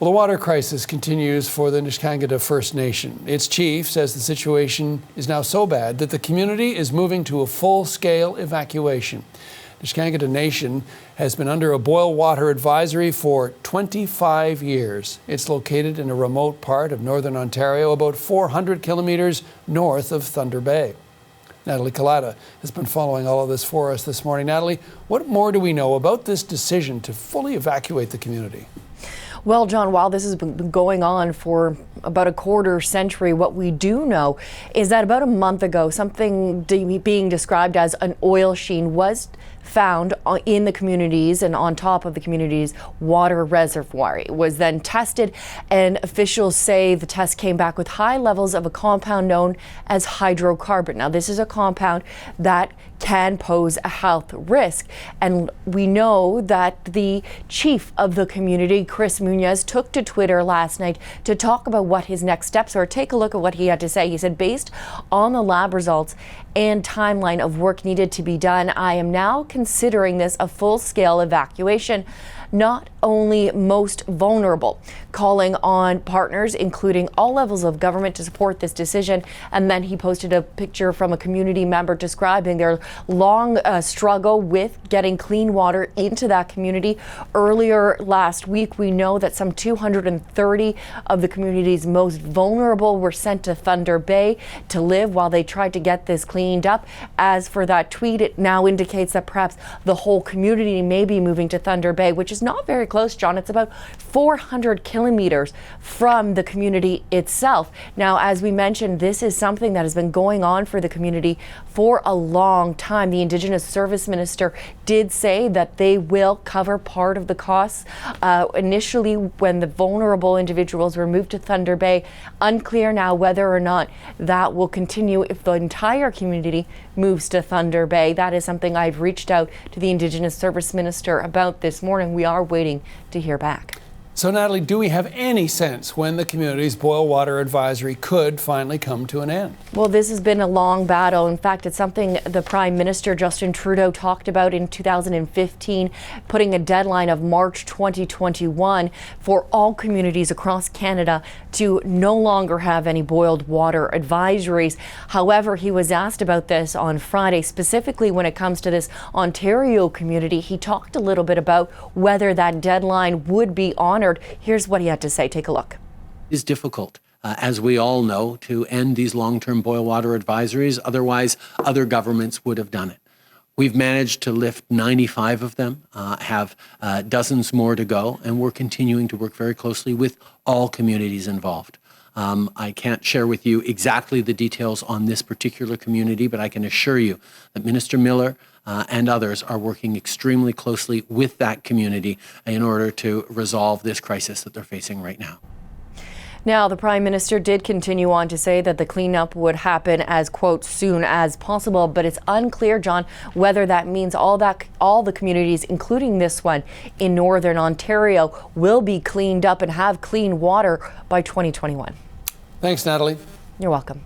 Well, the water crisis continues for the Neskantaga First Nation. Its chief says the situation is now so bad that the community is moving to a full-scale evacuation. Neskantaga Nation has been under a boil water advisory for 25 years. It's located in a remote part of northern Ontario, about 400 kilometers north of Thunder Bay. Natalie Kalata has been following all of this for us this morning. Natalie, what more do we know about this decision to fully evacuate the community? Well, John, while this has been going on for about a quarter century, what we do know is that about a month ago, something being described as an oil sheen was found in the communities and on top of the community's water reservoir. It was then tested, and officials say the test came back with high levels of a compound known as hydrocarbon. Now, this is a compound that can pose a health risk, and we know that the chief of the community, Chris Moonias, took to Twitter last night to talk about what his next steps are. Take a look at what he had to say. He said, based on the lab results and timeline of work needed to be done, I am now considering this a full-scale evacuation, not only most vulnerable, calling on partners, including all levels of government, to support this decision. And then he posted a picture from a community member describing their long struggle with getting clean water into that community. Earlier last week, we know that some 230 of the community's most vulnerable were sent to Thunder Bay to live while they tried to get this cleaned up. As for that tweet, it now indicates that perhaps the whole community may be moving to Thunder Bay, which is not very close, John. It's about 400 kilometers from the community itself. Now, as we mentioned, this is something that has been going on for the community for a long time. The Indigenous Service Minister did say that they will cover part of the costs. Initially, when the vulnerable individuals were moved to Thunder Bay, unclear now whether or not that will continue if the entire community moves to Thunder Bay. That is something I've reached out to the Indigenous Service Minister about this morning. We are waiting to hear back. So, Natalie, do we have any sense when the community's boil water advisory could finally come to an end? Well, this has been a long battle. In fact, it's something the Prime Minister, Justin Trudeau, talked about in 2015, putting a deadline of March 2021 for all communities across Canada to no longer have any boiled water advisories. However, he was asked about this on Friday, specifically when it comes to this Ontario community. He talked a little bit about whether that deadline would be honored. Here's what he had to say. Take a look. It is difficult, as we all know, to end these long-term boil water advisories. Otherwise, other governments would have done it. We've managed to lift 95 of them, have dozens more to go, and we're continuing to work very closely with all communities involved. I can't share with you exactly the details on this particular community, but I can assure you that Minister Miller and others are working extremely closely with that community in order to resolve this crisis that they're facing right now. Now, the Prime Minister did continue on to say that the cleanup would happen as, quote, soon as possible, but it's unclear, John, whether that means all the communities, including this one in Northern Ontario, will be cleaned up and have clean water by 2021. Thanks, Natalie. You're welcome.